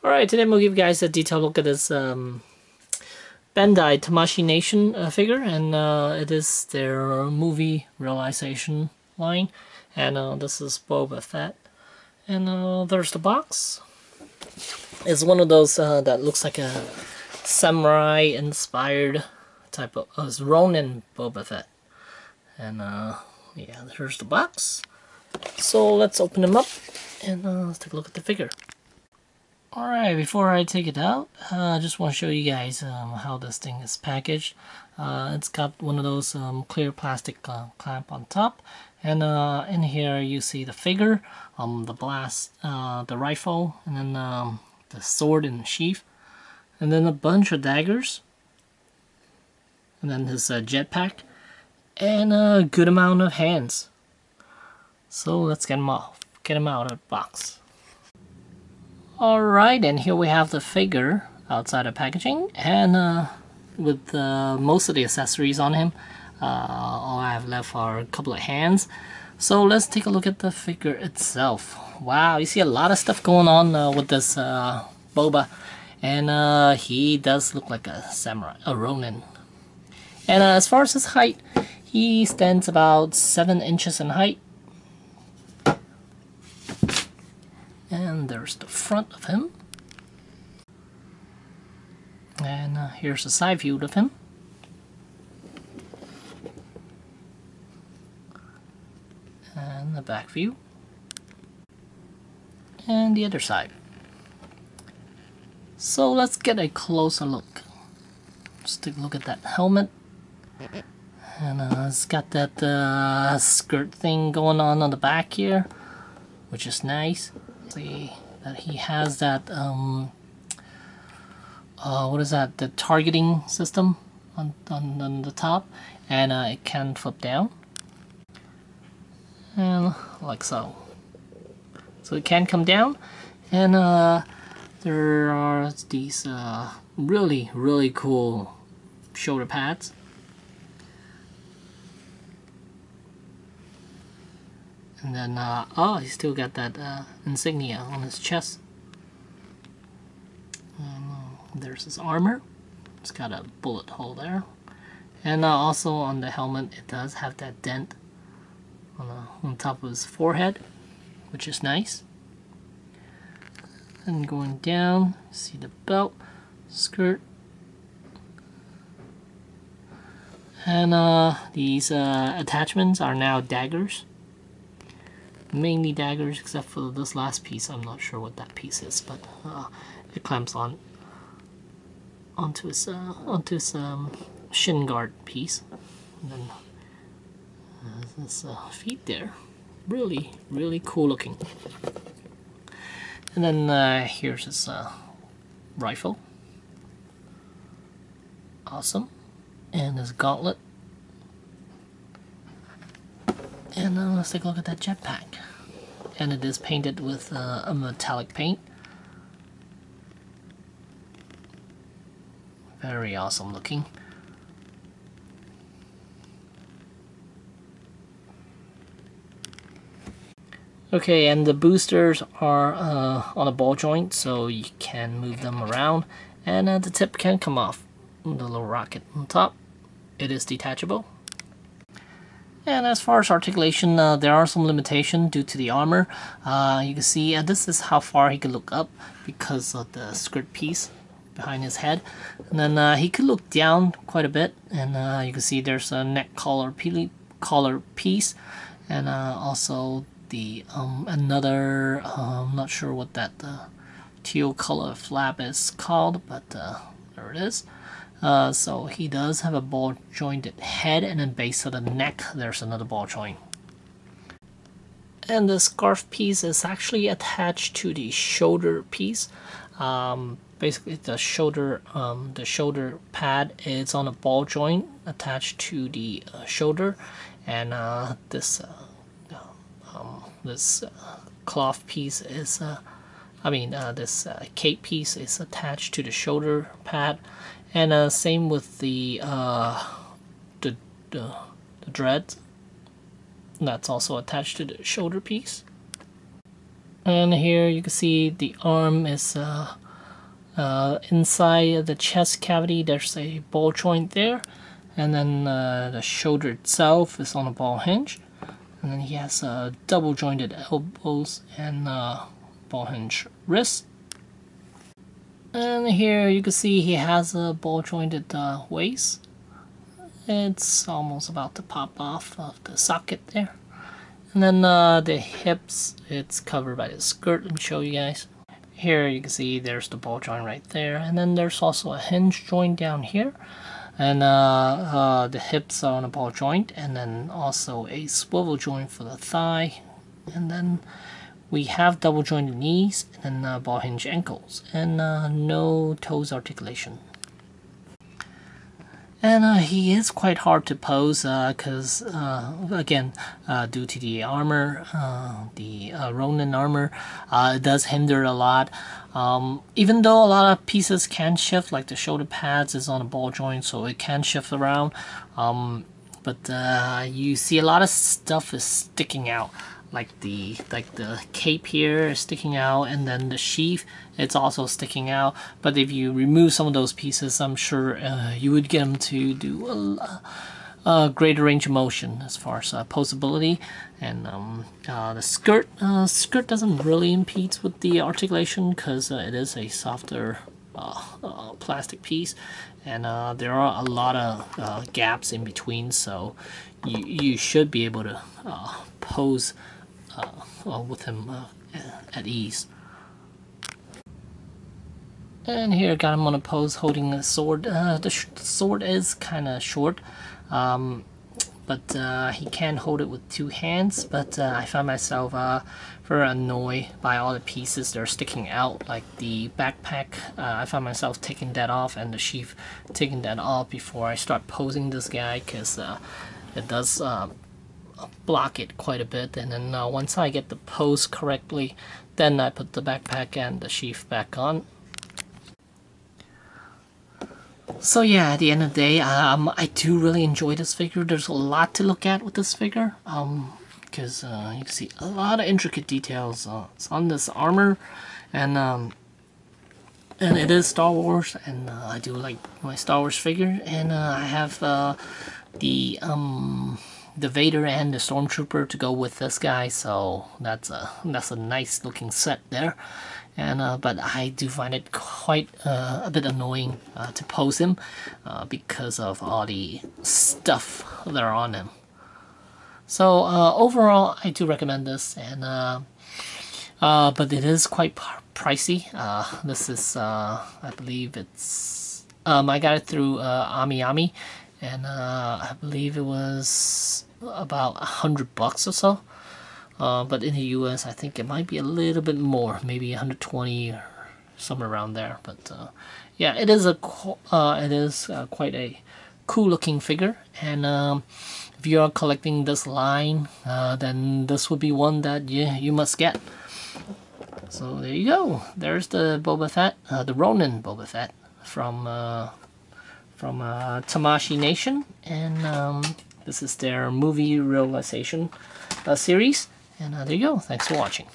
Alright, today I'm going to give you guys a detailed look at this Bandai Tamashii Nation figure, and it is their movie realization line. And this is Boba Fett. And there's the box. It's one of those that looks like a samurai-inspired type of it's Ronin Boba Fett. And yeah, here's the box. So let's open them up and let's take a look at the figure. Alright, before I take it out, I just want to show you guys how this thing is packaged. It's got one of those clear plastic clamp on top, and in here you see the figure, the blast, the rifle, and then the sword in the sheath, and then a bunch of daggers, and then his jetpack, and a good amount of hands. So let's get him off, get him out of the box. Alright, and here we have the figure outside of packaging, and with most of the accessories on him. All I have left are a couple of hands. So let's take a look at the figure itself. Wow, you see a lot of stuff going on with this Boba, and he does look like a samurai, a Ronin. And as far as his height, he stands about 7 inches in height. And there's the front of him. And here's a side view of him. And the back view. And the other side. So let's get a closer look. Let's take a look at that helmet. And it's got that skirt thing going on the back here, which is nice. See that he has that what is that, the targeting system on the top, and it can flip down, and like so it can come down, and there are these really cool shoulder pads. And then, oh, he's still got that insignia on his chest. And there's his armor. It's got a bullet hole there. And also on the helmet, it does have that dent on top of his forehead, which is nice. And going down, see the belt, skirt. And these attachments are now daggers. Mainly daggers, except for this last piece. I'm not sure what that piece is, but it clamps onto his shin guard piece. And then his feet there, really cool looking. And then here's his rifle, awesome, and his gauntlet. And let's take a look at that jetpack. And it is painted with a metallic paint. Very awesome looking. Okay, and the boosters are on a ball joint, so you can move them around. And the tip can come off. The little rocket on top. It is detachable. And as far as articulation, there are some limitations due to the armor. You can see this is how far he can look up because of the skirt piece behind his head. And then he could look down quite a bit, and you can see there's a neck collar piece, and also the another I'm not sure what that teal color flap is called, but there it is. So he does have a ball jointed head, and then base of the neck there's another ball joint. And the scarf piece is actually attached to the shoulder piece. Basically the shoulder pad is on a ball joint attached to the shoulder, and this cloth piece is this cape piece is attached to the shoulder pad. And same with the dread. That's also attached to the shoulder piece. And here you can see the arm is Inside the chest cavity, there's a ball joint there, and then the shoulder itself is on a ball hinge, and then he has double jointed elbows and ball hinge wrists. And here you can see he has a ball jointed waist. It's almost about to pop off of the socket there. And then the hips, it's covered by the skirt. Let me show you guys. Here you can see there's the ball joint right there. And then there's also a hinge joint down here. And the hips are on a ball joint. And then also a swivel joint for the thigh. And then we have double jointed knees and then ball hinge ankles. And no toes articulation. And he is quite hard to pose because, again, due to the armor, the Ronin armor, it does hinder a lot. Even though a lot of pieces can shift, like the shoulder pads is on a ball joint, so it can shift around. But you see a lot of stuff is sticking out. Like the cape here is sticking out, and then the sheath, it's also sticking out. But if you remove some of those pieces, I'm sure you would get them to do a greater range of motion as far as posability. And the skirt doesn't really impede with the articulation because it is a softer plastic piece, and there are a lot of gaps in between, so you should be able to pose with him at ease. And here, got him on a pose holding a sword. The sword is kind of short, but he can hold it with two hands. But I find myself very annoyed by all the pieces that are sticking out, like the backpack. I find myself taking that off, and the sheath taking that off before I start posing this guy, because it does block it quite a bit. And then once I get the pose correctly, then I put the backpack and the sheath back on. So yeah, at the end of the day, I do really enjoy this figure. There's a lot to look at with this figure, because you can see a lot of intricate details on this armor, and it is Star Wars, and I do like my Star Wars figure, and I have the Vader and the Stormtrooper to go with this guy, so that's a nice looking set there. And but I do find it quite a bit annoying to pose him because of all the stuff that are on him. So overall, I do recommend this, and but it is quite pricey. This is I believe it's I got it through AmiAmi, and I believe it was about $100 or so. But in the US, I think it might be a little bit more, maybe 120 or somewhere around there. But yeah, it is quite a cool-looking figure, and if you are collecting this line, then this would be one that you must get. So there you go. There's the Boba Fett, the Ronin Boba Fett from Tamashii Nation, and this is their movie realization series. And there you go. Thanks for watching.